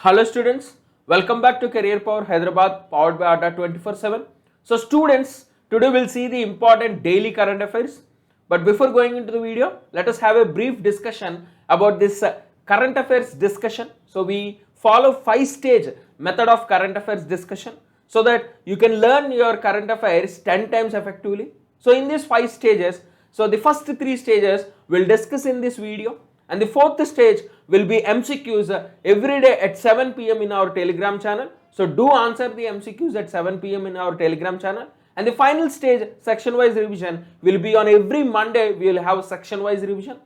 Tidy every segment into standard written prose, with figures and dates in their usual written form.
Hello students, welcome back to Career Power Hyderabad powered by ADA 24/7. So students, today we'll see the important daily current affairs. But before going into the video, let us have a brief discussion about this current affairs discussion. So we follow 5-stage method of current affairs discussion so that you can learn your current affairs 10 times effectively. So in these 5 stages, so the first 3 stages we'll discuss in this video. And the fourth stage will be MCQs every day at 7 p.m. in our Telegram channel. So do answer the MCQs at 7 p.m. in our Telegram channel. And the final stage, section-wise revision, will be on every Monday. We will have section-wise revision.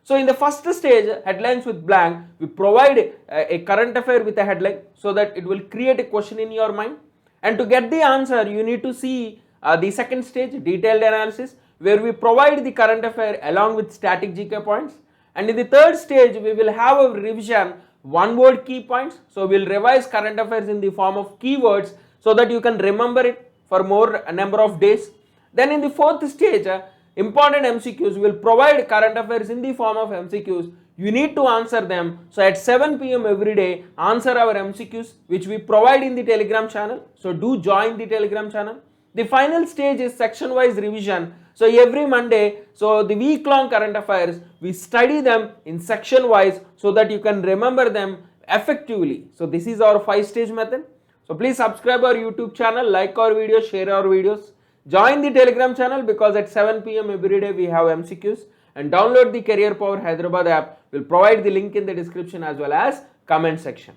So in the first stage, headlines with blank, we provide a current affair with a headline so that it will create a question in your mind. And to get the answer, you need to see the second stage, detailed analysis, where we provide the current affair along with static GK points. And in the third stage, we will have a revision one word key points. So we will revise current affairs in the form of keywords so that you can remember it for more number of days. Then in the fourth stage, important MCQs will provide current affairs in the form of MCQs. You need to answer them. So at 7 p.m. every day, answer our MCQs which we provide in the Telegram channel. So do join the Telegram channel. The final stage is section-wise revision. So every Monday, so the week-long current affairs, we study them in section-wise so that you can remember them effectively. So this is our 5-stage method. So please subscribe our YouTube channel, like our videos, share our videos. Join the Telegram channel because at 7 p.m. every day we have MCQs. And download the Career Power Hyderabad app. We'll provide the link in the description as well as comment section.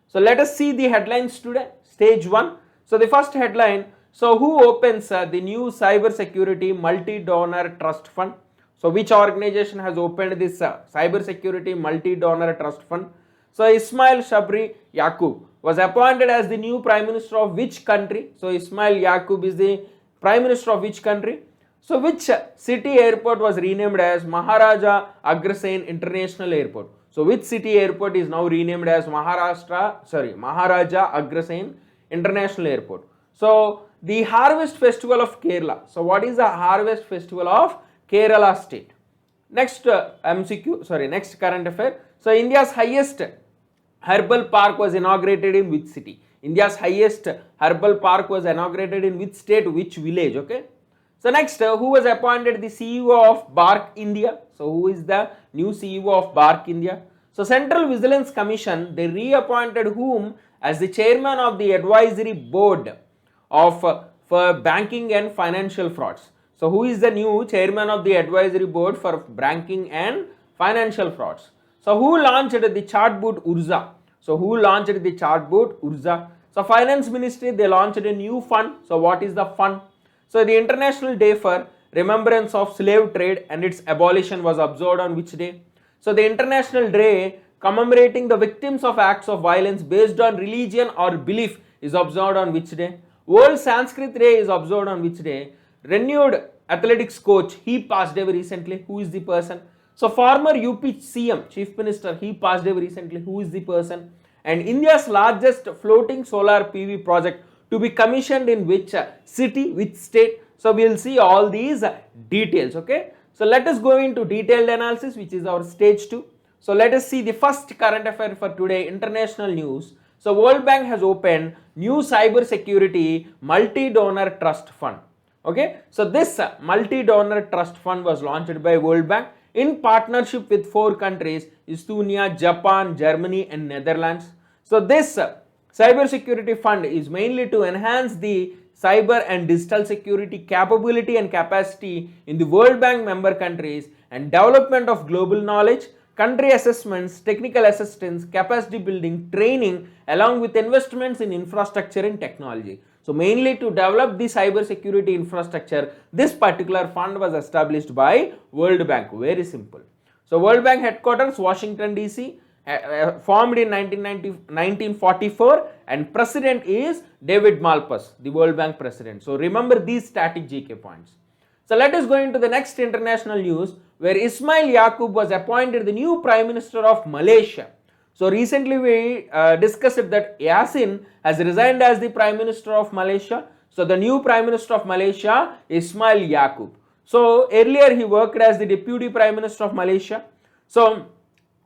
So let us see the headlines today. Stage 1. So the first headline, so who opens the new cyber security multi-donor trust fund? So which organization has opened this cyber security multi-donor trust fund? So Ismail Sabri Yaqub was appointed as the new prime minister of which country? So Ismail Yaqub is the prime minister of which country? So which city airport was renamed as Maharaja Agrasen International Airport? So which city airport is now renamed as Maharaja Agrasen International Airport? So the Harvest Festival of Kerala. So what is the Harvest Festival of Kerala state? Next next current affair. So India's highest herbal park was inaugurated in which city? India's highest herbal park was inaugurated in which state, which village, okay? So next, who was appointed the CEO of BARC India? So who is the new CEO of BARC India? So Central Vigilance Commission, they reappointed whom as the chairman of the advisory board of for banking and financial frauds. So who is the new chairman of the advisory board for banking and financial frauds? So who launched the chatbot Urza? So who launched the chatbot Urza? So finance ministry, they launched a new fund. So what is the fund? So the International Day for Remembrance of Slave Trade and its abolition was observed on which day? So the International Day commemorating the victims of acts of violence based on religion or belief is observed on which day? World Sanskrit Day is observed on which day? Renewed athletics coach, he passed away recently. Who is the person? So former UP CM, Chief Minister, he passed away recently. Who is the person? And India's largest floating solar PV project to be commissioned in which city, which state? So we will see all these details, okay? So let us go into detailed analysis, which is our stage 2. So let us see the first current affair for today, international news. So World Bank has opened new cyber security multi-donor trust fund. Okay, so this multi-donor trust fund was launched by World Bank in partnership with 4 countries, Estonia, Japan, Germany and Netherlands. So this cyber security fund is mainly to enhance the cyber and digital security capability and capacity in the World Bank member countries and development of global knowledge, country assessments, technical assistance, capacity building, training, along with investments in infrastructure and technology. So mainly to develop the cyber security infrastructure, this particular fund was established by World Bank. Very simple. So World Bank headquarters, Washington DC, formed in 1944 and president is David Malpass, the World Bank president. So remember these static GK points. So let us go into the next international news where Ismail Yaqub was appointed the new Prime Minister of Malaysia. So recently we discussed that Yassin has resigned as the Prime Minister of Malaysia. So the new Prime Minister of Malaysia, Ismail Yaqub. So earlier he worked as the Deputy Prime Minister of Malaysia. So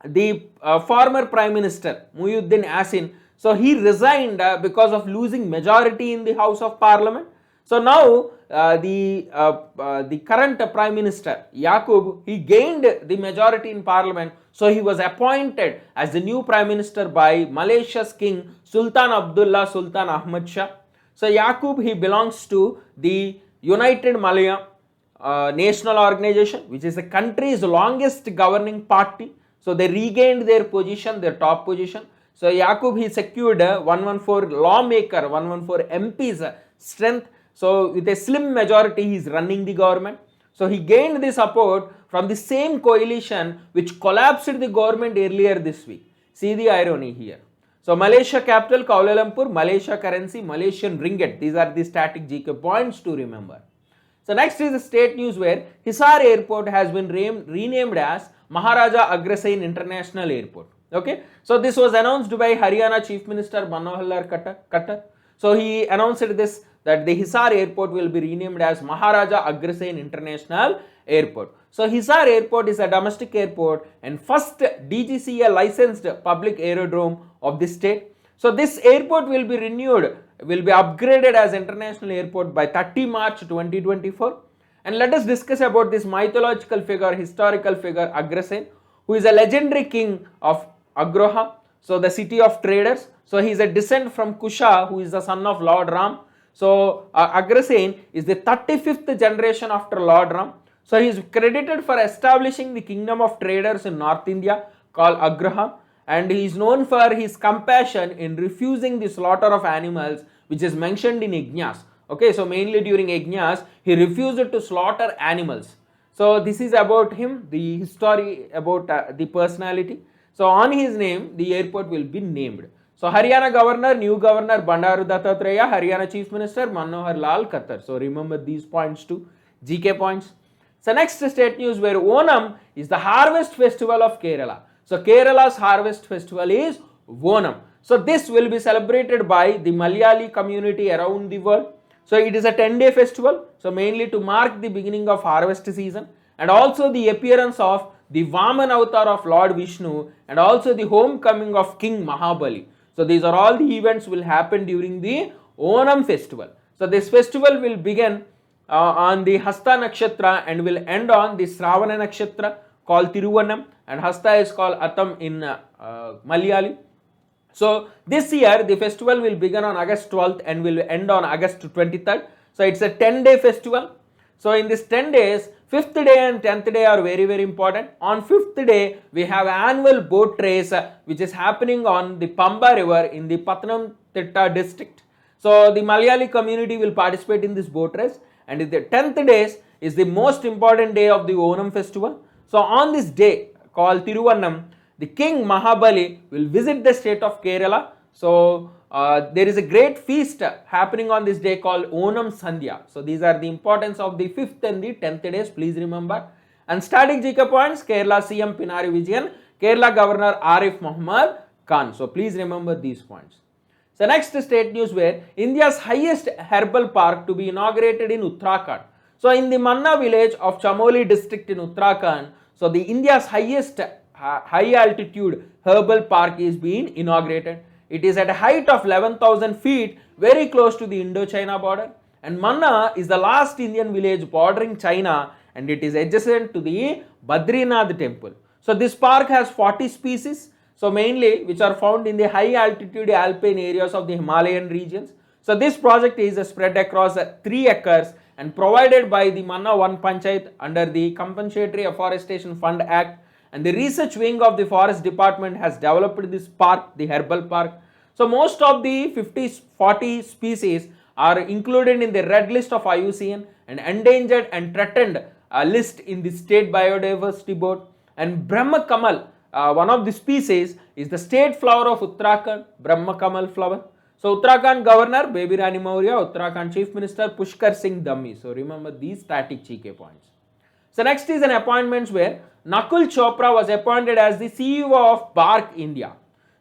the former Prime Minister Muhyiddin Yassin, so he resigned because of losing majority in the House of Parliament. So now the current Prime Minister Yaqub, he gained the majority in Parliament, so he was appointed as the new Prime Minister by Malaysia's King Sultan Abdullah Sultan Ahmad Shah. So Yaqub, he belongs to the United Malaya National Organization, which is the country's longest governing party. So they regained their position, their top position. So Yaqub, he secured 114 lawmaker, 114 MPs strength. So with a slim majority, he is running the government. So he gained the support from the same coalition which collapsed the government earlier this week. See the irony here. So Malaysia capital Kuala Lumpur, Malaysia currency Malaysian ringgit. These are the static GK points to remember. So next is the state news where Hisar Airport has been renamed as Maharaja Agrasen International Airport. Okay, so this was announced by Haryana Chief Minister Manohar Khattar. So he announced this, that the Hisar Airport will be renamed as Maharaja Agrasen International Airport. So Hisar Airport is a domestic airport and first DGCA licensed public aerodrome of the state. So this airport will be renewed, will be upgraded as international airport by 30 March 2024. And let us discuss about this mythological figure, historical figure Agrasen, who is a legendary king of Agroha, so the city of traders. So he is a descent from Kusha, who is the son of Lord Ram. So Agrasen is the 35th generation after Lord Ram. So he is credited for establishing the kingdom of traders in North India called Agraha, and he is known for his compassion in refusing the slaughter of animals, which is mentioned in Yajnas. Okay, so mainly during Yajnas, he refused to slaughter animals. So this is about him, the history about the personality. So on his name, the airport will be named. So Haryana Governor, new Governor Bandaru Dattatreya, Haryana Chief Minister Manohar Lal Khattar. So remember these points too, GK points. So next state news where Onam is the harvest festival of Kerala. So Kerala's harvest festival is Onam. So this will be celebrated by the Malayali community around the world. So it is a 10-day festival, so mainly to mark the beginning of harvest season and also the appearance of the Vaman avatar of Lord Vishnu and also the homecoming of King Mahabali. So these are all the events will happen during the Onam festival. So this festival will begin on the Hasta Nakshatra and will end on the Shravana Nakshatra called Tiruvanam, and Hasta is called Atam in Malayali. So this year the festival will begin on August 12th and will end on August 23rd. So it's a 10-day festival. So in this 10 days, 5th day and 10th day are very, very important. On 5th day, we have annual boat race which is happening on the Pamba river in the Pathanamthitta district. So the Malayali community will participate in this boat race, and the 10th day is the most important day of the Onam festival. So on this day called Tiruvannam, the King Mahabali will visit the state of Kerala. So there is a great feast happening on this day called Onam Sandhya. So these are the importance of the 5th and the 10th days, please remember. And static GK points, Kerala CM Pinari Vijayan, Kerala Governor Arif Muhammad Khan. So please remember these points. So next state news where India's highest herbal park to be inaugurated in Uttarakhand. So in the Manna village of Chamoli district in Uttarakhand, so the India's highest high altitude herbal park is being inaugurated. It is at a height of 11,000 feet, very close to the Indo-China border. And Manna is the last Indian village bordering China, and it is adjacent to the Badrinath temple. So this park has 40 species, so mainly which are found in the high altitude alpine areas of the Himalayan regions. So this project is spread across 3 acres and provided by the Manna One Panchayat under the Compensatory Afforestation Fund Act. And the research wing of the forest department has developed this park, the herbal park. So most of the 40 species are included in the red list of IUCN and endangered and threatened list in the state biodiversity board. And Brahma Kamal, one of the species, is the state flower of Uttarakhand, Brahma Kamal flower. So Uttarakhand Governor Baby Rani Maurya, Uttarakhand Chief Minister Pushkar Singh Dhammi. So remember these static GK points. So next is an appointments where Nakul Chopra was appointed as the CEO of BARC India.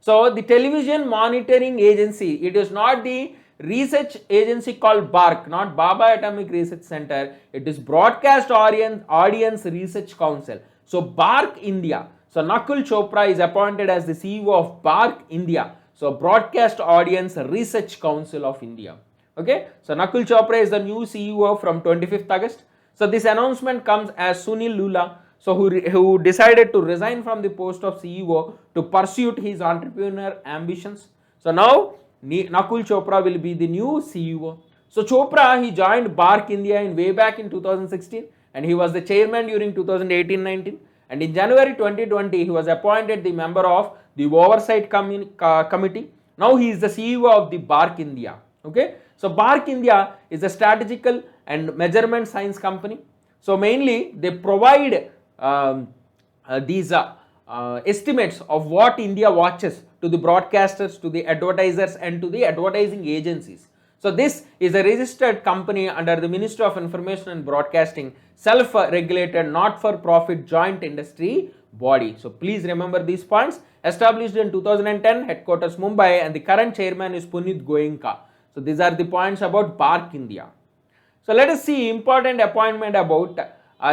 So the television monitoring agency, it is not the research agency called BARC, not Baba Atomic Research Center. It is Broadcast Audience Research Council. So BARC India. So Nakul Chopra is appointed as the CEO of BARC India, so Broadcast Audience Research Council of India. Okay, so Nakul Chopra is the new CEO from 25th August. So this announcement comes as Sunil Lula, so who decided to resign from the post of CEO to pursue his entrepreneur ambitions. So now Nakul Chopra will be the new CEO. So Chopra, he joined BARC India in way back in 2016 and he was the chairman during 2018-19, and in January 2020 he was appointed the member of the oversight committee. Now he is the CEO of the BARC India. Okay, so BARC India is a strategical and measurement science company. So mainly they provide these estimates of what India watches to the broadcasters, to the advertisers and to the advertising agencies. So this is a registered company under the Ministry of Information and Broadcasting, self-regulated, not-for-profit joint industry body. So please remember these points. Established in 2010, headquarters Mumbai, and the current chairman is Punit Goenka. So these are the points about BARC India. So let us see important appointment about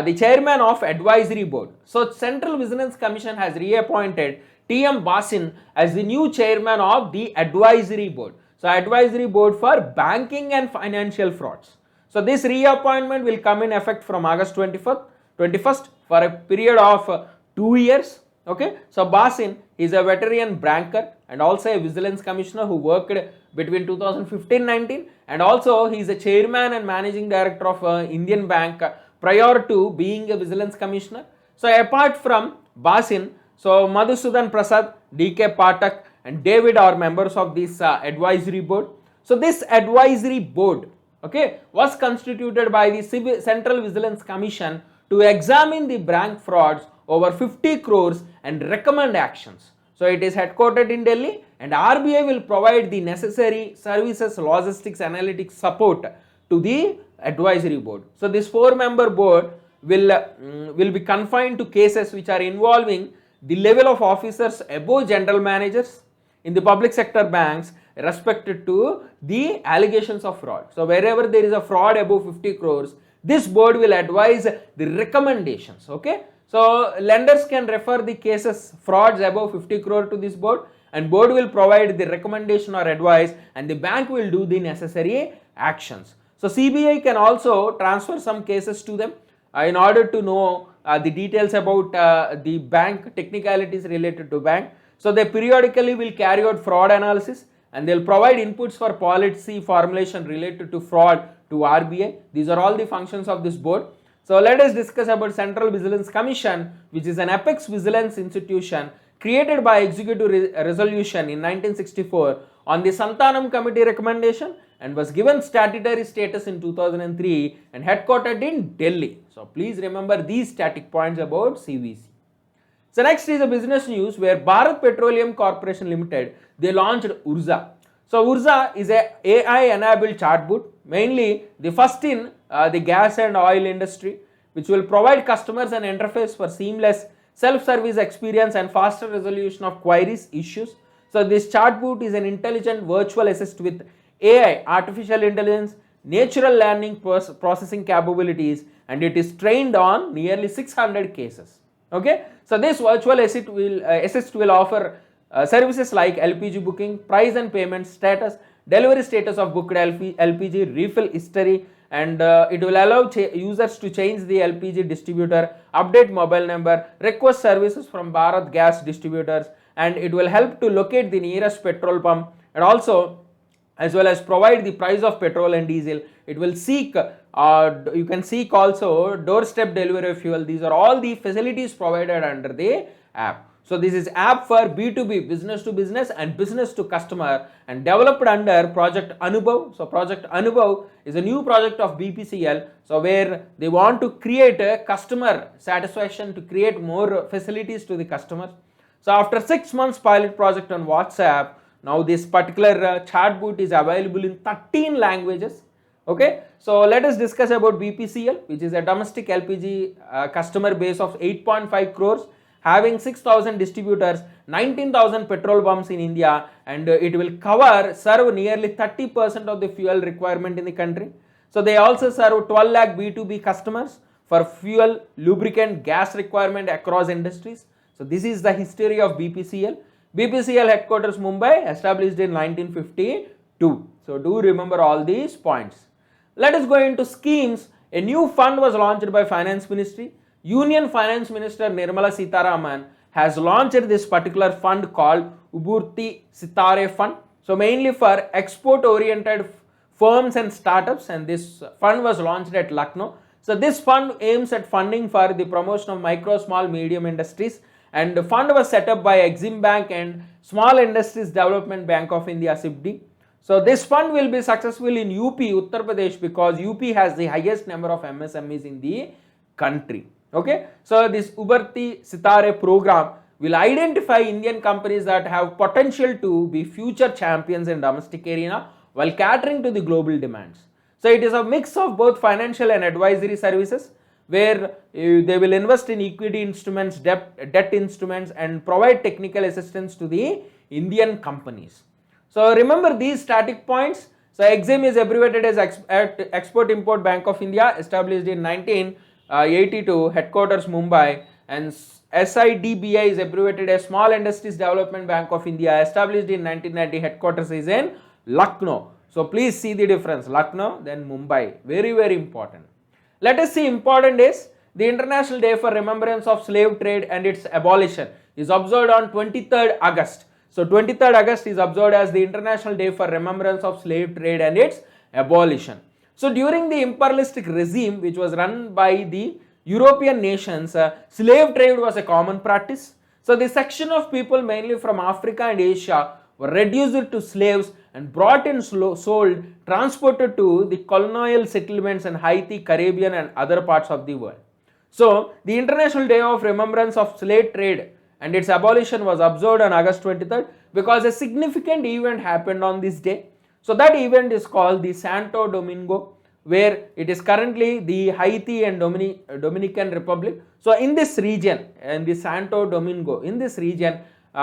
the chairman of advisory board. So Central Vigilance Commission has reappointed T.M. Basin as the new chairman of the advisory board. So advisory board for banking and financial frauds. So this reappointment will come in effect from August 21st for a period of 2 years. Okay, so Basin is a veteran banker and also a vigilance commissioner who worked between 2015-19, and also he is a chairman and managing director of Indian Bank prior to being a vigilance commissioner. So apart from Basin, so Madhusudan Prasad, D.K. Patak and David are members of this advisory board. So this advisory board, okay, was constituted by the Central Vigilance Commission to examine the bank frauds over 50 crores and recommend actions. So it is headquartered in Delhi, and RBI will provide the necessary services, logistics, analytics support to the advisory board. So this 4-member board will be confined to cases which are involving the level of officers above general managers in the public sector banks respected to the allegations of fraud. So wherever there is a fraud above 50 crores, this board will advise the recommendations. Okay, so lenders can refer the cases frauds above 50 crore to this board, and board will provide the recommendation or advice, and the bank will do the necessary actions. So CBI can also transfer some cases to them in order to know the details about the bank, technicalities related to bank. So they periodically will carry out fraud analysis, and they'll provide inputs for policy formulation related to fraud to RBI. These are all the functions of this board. So let us discuss about Central Vigilance Commission, which is an apex vigilance institution created by executive resolution in 1964 on the Santanam Committee recommendation, and was given statutory status in 2003 and headquartered in Delhi. So please remember these static points about CVC. So next is a business news where Bharat Petroleum Corporation Limited, they launched Urza. So Urza is a AI enabled chatbot, mainly the first in the gas and oil industry, which will provide customers an interface for seamless self-service experience and faster resolution of queries, issues. So this chatbot is an intelligent virtual assistant with AI, artificial intelligence, natural learning processing capabilities, and it is trained on nearly 600 cases. Okay, so this virtual assist will offer services like LPG booking, price and payment status, delivery status of booked LPG, refill history, and it will allow users to change the LPG distributor, update mobile number, request services from Bharat gas distributors, and it will help to locate the nearest petrol pump, and also as well as provide the price of petrol and diesel. It will seek, you can seek also doorstep delivery of fuel. These are all the facilities provided under the app. So this is app for B2B, business to business and business to customer, and developed under Project Anubhav. So Project Anubhav is a new project of BPCL, so where they want to create a customer satisfaction, to create more facilities to the customers. So after 6 months pilot project on WhatsApp, now this particular chatbot is available in 13 languages. Okay, so let us discuss about BPCL, which is a domestic LPG customer base of 8.5 crores, having 6,000 distributors, 19,000 petrol pumps in India, and it will serve nearly 30% of the fuel requirement in the country. So they also serve 12 lakh B2B customers for fuel, lubricant, gas requirement across industries. So this is the history of BPCL. BPCL headquarters Mumbai, established in 1952. So do remember all these points. Let us go into schemes. A new fund was launched by Finance Ministry. Union Finance Minister Nirmala Sitharaman has launched this particular fund called Ubburti Sitare Fund. So mainly for export oriented firms and startups, and this fund was launched at Lucknow. So this fund aims at funding for the promotion of micro, small, medium industries, and the fund was set up by Exim Bank and Small Industries Development Bank of India (SIDBI). So this fund will be successful in UP, Uttar Pradesh, because UP has the highest number of MSMEs in the country. Okay, so this Ubburti Sitare program will identify Indian companies that have potential to be future champions in domestic arena while catering to the global demands. So it is a mix of both financial and advisory services, where they will invest in equity instruments, debt instruments, and provide technical assistance to the Indian companies. So remember these static points. So Exim is abbreviated as Export Import Bank of India, established in 1982, headquarters Mumbai, and SIDBI is abbreviated as Small Industries Development Bank of India, established in 1990, headquarters is in Lucknow. So please see the difference, Lucknow then Mumbai, very very important. Let us see important days. The International Day for Remembrance of Slave Trade and its Abolition is observed on 23rd August. So 23rd August is observed as the International Day for Remembrance of Slave Trade and its Abolition. So during the imperialistic regime which was run by the European nations, slave trade was a common practice. So the section of people mainly from Africa and Asia were reduced to slaves and brought in, sold, transported to the colonial settlements in Haiti, Caribbean and other parts of the world. So the International Day of Remembrance of Slave Trade and its abolition was observed on August 23rd because a significant event happened on this day. So that event is called the Santo Domingo, where it is currently the Haiti and Dominican Republic. So in this region, in the Santo Domingo, in this region,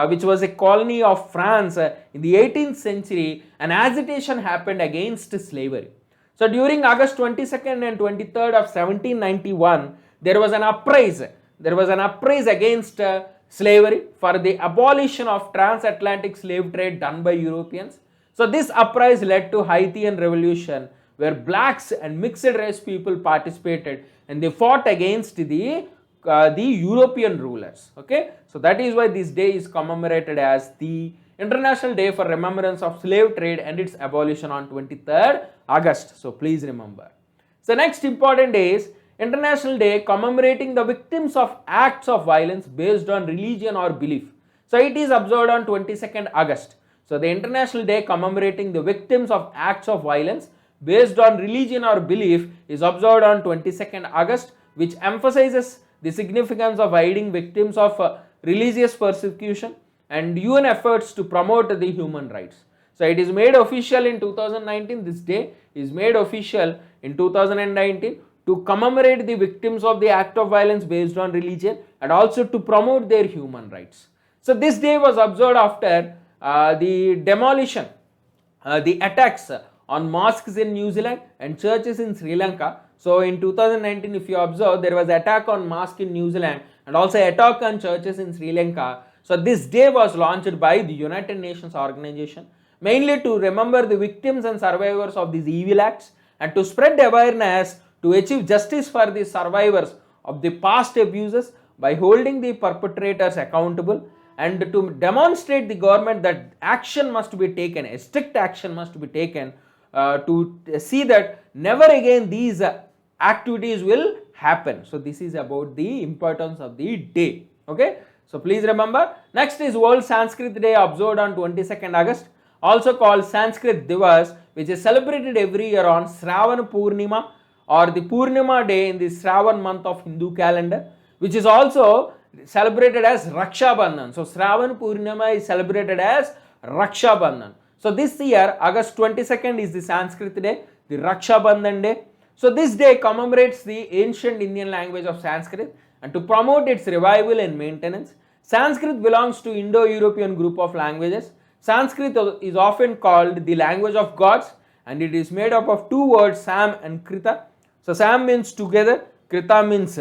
which was a colony of France in the 18th century, an agitation happened against slavery. So during August 22nd and 23rd of 1791, there was an uprising. There was an uprising against slavery for the abolition of transatlantic slave trade done by Europeans. So this uprising led to Haitian Revolution, where blacks and mixed race people participated and they fought against the European rulers. Okay, so that is why this day is commemorated as the International Day for Remembrance of Slave Trade and its Abolition on 23rd August. So please remember. So next important day is International Day commemorating the victims of acts of violence based on religion or belief. So it is observed on 22nd August. So the International Day commemorating the victims of acts of violence based on religion or belief is observed on 22nd August, which emphasizes the significance of aiding victims of religious persecution and UN efforts to promote the human rights. So it is made official in 2019. This day is made official in 2019 to commemorate the victims of the act of violence based on religion and also to promote their human rights. So this day was observed after the demolition, the attacks on mosques in New Zealand and churches in Sri Lanka. So in 2019, if you observe, there was attack on mosque in New Zealand and also attack on churches in Sri Lanka. So this day was launched by the United Nations organization, mainly to remember the victims and survivors of these evil acts and to spread awareness to achieve justice for the survivors of the past abuses by holding the perpetrators accountable and to demonstrate the government that action must be taken, a strict action must be taken to see that never again these activities will happen. So this is about the importance of the day. Okay, so please remember. Next is World Sanskrit Day, observed on 22nd August, also called Sanskrit Divas, which is celebrated every year on Shravan Purnima or the Purnima day in the Shravan month of Hindu calendar, which is also celebrated as Raksha Bandhan. So Shravan Purnima is celebrated as Raksha Bandhan. So this year, August 22nd is the Sanskrit Day, the Raksha Bandhan Day. So this day commemorates the ancient Indian language of Sanskrit and to promote its revival and maintenance. Sanskrit belongs to Indo-European group of languages. Sanskrit is often called the language of gods and it is made up of two words, Sam and Krita. So Sam means together, Krita means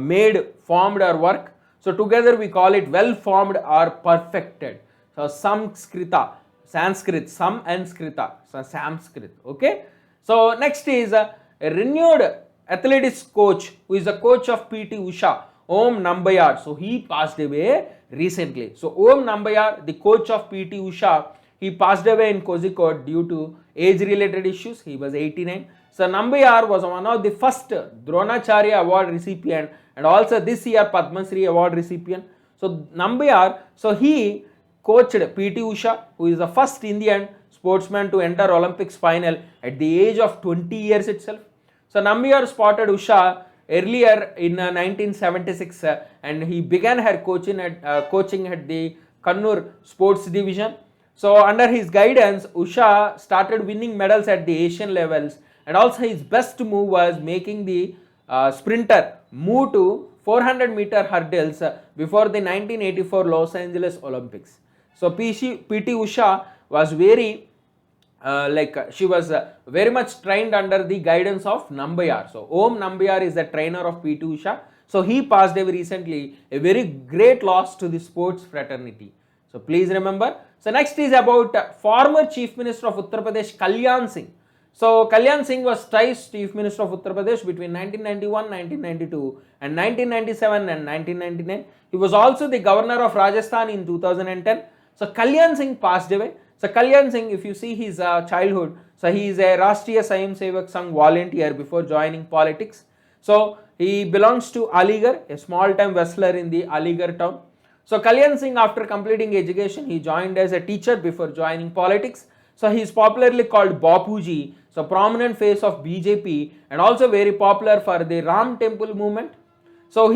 made, formed or work. So together we call it well formed or perfected. So Sanskrit, Sam and Skrita, so Sanskrit. Okay. So next is a renewed athletics coach who is the coach of PT Usha, Om Nambayar. So he passed away recently. So Om Nambayar, the coach of PT Usha, he passed away in Kozhikode due to age related issues. He was 89. So Nambayar was one of the first Dronacharya award recipient and also this year Padma Shri award recipient. So Nambayar, so he coached PT Usha, who is the first Indian sportsman to enter Olympics final at the age of 20 years itself. So Nambayar spotted Usha earlier in 1976 and he began her coaching at the Kannur Sports Division. So under his guidance, Usha started winning medals at the Asian levels, and also his best move was making the sprinter move to 400-meter hurdles before the 1984 Los Angeles Olympics. So PT Usha was very she was very much trained under the guidance of Nambayar. So Om Nambayar is the trainer of PT Usha. So he passed away recently, a very great loss to the sports fraternity. So please remember. So next is about former Chief Minister of Uttar Pradesh, Kalyan Singh. So Kalyan Singh was twice Chief Minister of Uttar Pradesh between 1991, 1992 and 1997 and 1999. He was also the Governor of Rajasthan in 2010. So Kalyan Singh passed away. So Kalyan Singh, if you see his childhood, so he is a Rashtriya Swayam Sevak Sangh volunteer before joining politics. So he belongs to Aligarh, a small time wrestler in the Aligarh town. So Kalyan Singh, after completing education, he joined as a teacher before joining politics. So he is popularly called Bapuji, so prominent face of BJP and also very popular for the Ram Temple movement. So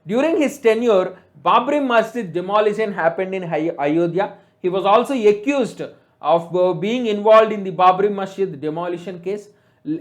during his tenure, Babri Masjid demolition happened in Ayodhya. He was also accused of being involved in the Babri Masjid demolition case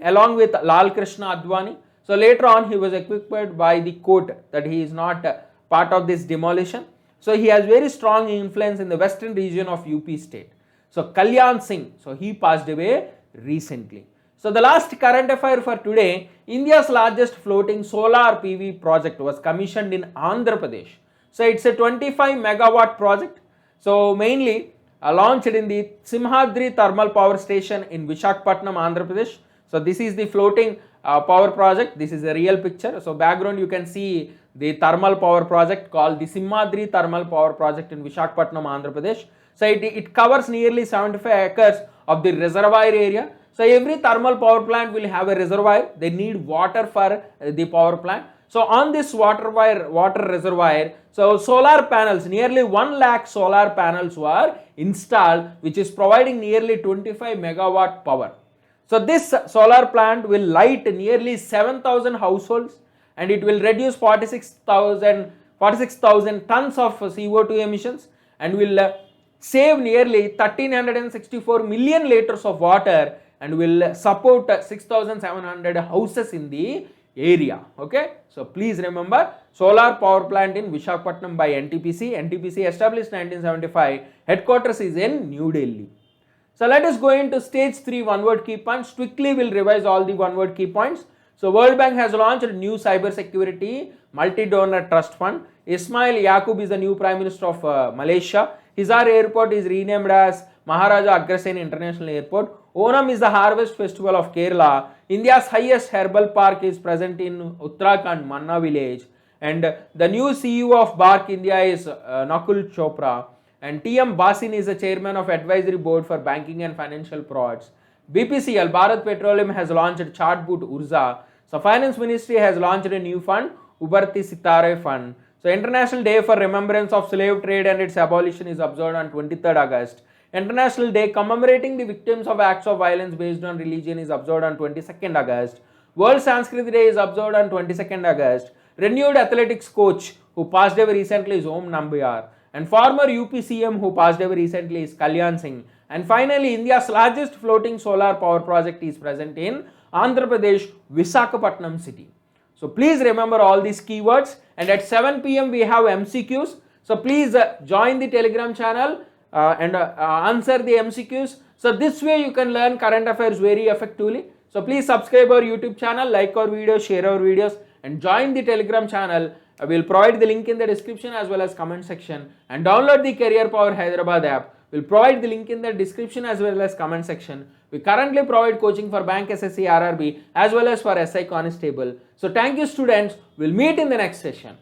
along with Lal Krishna Advani. So later on he was acquitted by the court that he is not part of this demolition. So he has very strong influence in the western region of UP state. So Kalyan Singh, so he passed away recently. So the last current affair for today, India's largest floating solar PV project was commissioned in Andhra Pradesh. So it's a 25 megawatt project. So mainly launched in the Simhadri Thermal Power Station in Visakhapatnam, Andhra Pradesh. So this is the floating power project. This is a real picture. So background you can see the thermal power project called the Simhadri Thermal Power Project in Visakhapatnam, Andhra Pradesh. So it covers nearly 75 acres of the reservoir area. So every thermal power plant will have a reservoir. They need water for the power plant. So on this water reservoir, so solar panels, nearly 1 lakh solar panels were installed, which is providing nearly 25 megawatt power. So this solar plant will light nearly 7,000 households and it will reduce 46,000 tons of CO2 emissions and will save nearly 1,364 million liters of water and will support 6,700 houses in the area. Okay, so please remember, solar power plant in Visakhapatnam by NTPC. NTPC established 1975. Headquarters is in New Delhi. So let us go into stage 3 one-word key points. Quickly we'll revise all the one-word key points. So World Bank has launched a new cyber security multi-donor trust fund. Ismail Yaqub is the new Prime Minister of Malaysia. Hisar Airport is renamed as Maharaja Agrasen International Airport. Onam is the harvest festival of Kerala. India's highest herbal park is present in Uttarakhand, Manna village. And the new CEO of BARC India is Nakul Chopra. And TM Basin is the chairman of advisory board for banking and financial frauds. BPCL, Bharat Petroleum, has launched Chatbot Urza. So Finance Ministry has launched a new fund, Ubarti Sitare Fund. So International Day for Remembrance of Slave Trade and its abolition is observed on 23rd August. International Day commemorating the victims of acts of violence based on religion is observed on 22nd August. World Sanskrit Day is observed on 22nd August. Renewed athletics coach who passed away recently is Om Nambayar. And former UP CM who passed away recently is Kalyan Singh. And finally, India's largest floating solar power project is present in Andhra Pradesh, Visakhapatnam city. So please remember all these keywords, and at 7 p.m. we have MCQs. So please join the Telegram channel and answer the MCQs. So this way you can learn current affairs very effectively. So please subscribe our YouTube channel, like our videos, share our videos, and join the Telegram channel I will provide the link in the description as well as comment section, and download the Career Power Hyderabad app. We'll provide the link in the description as well as comment section. We currently provide coaching for Bank SSC RRB as well as for SI Constable. So thank you students. We'll meet in the next session.